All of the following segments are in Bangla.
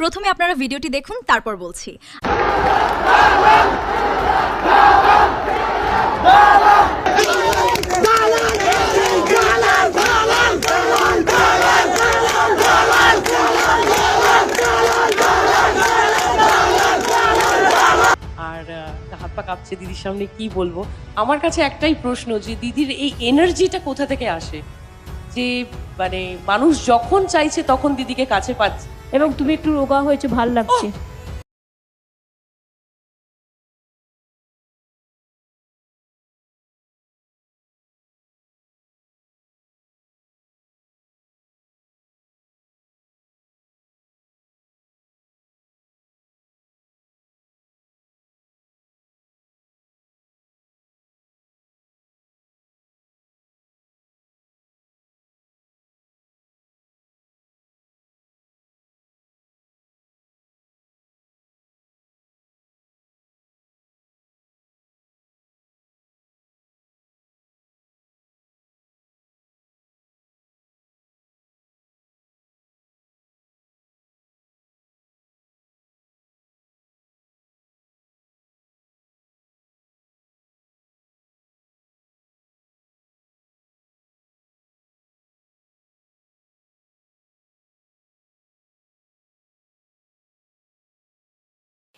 প্রথমে আপনারা ভিডিওটি দেখুন, তারপর বলছি। আর হাত পা কাঁপছে, দিদির সামনে কি বলবো। আমার কাছে একটাই প্রশ্ন, যে দিদির এই এনার্জিটা কোথা থেকে আসে, যে মানে মানুষ যখন চাইছে তখন দিদিকে কাছে পাচ্ছে। এবং তুমি একটু রোগা হয়েছে, ভাল লাগছে।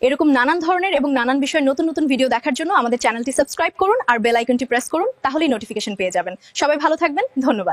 এরকম নানান ধরনের এবং নানান বিষয়ের নতুন নতুন ভিডিও দেখার জন্য আমাদের চ্যানেলটি সাবস্ক্রাইব করুন আর বেল আইকনটি প্রেস করুন, তাহলেই নোটিফিকেশন পেয়ে যাবেন। সবাই ভালো থাকবেন, ধন্যবাদ।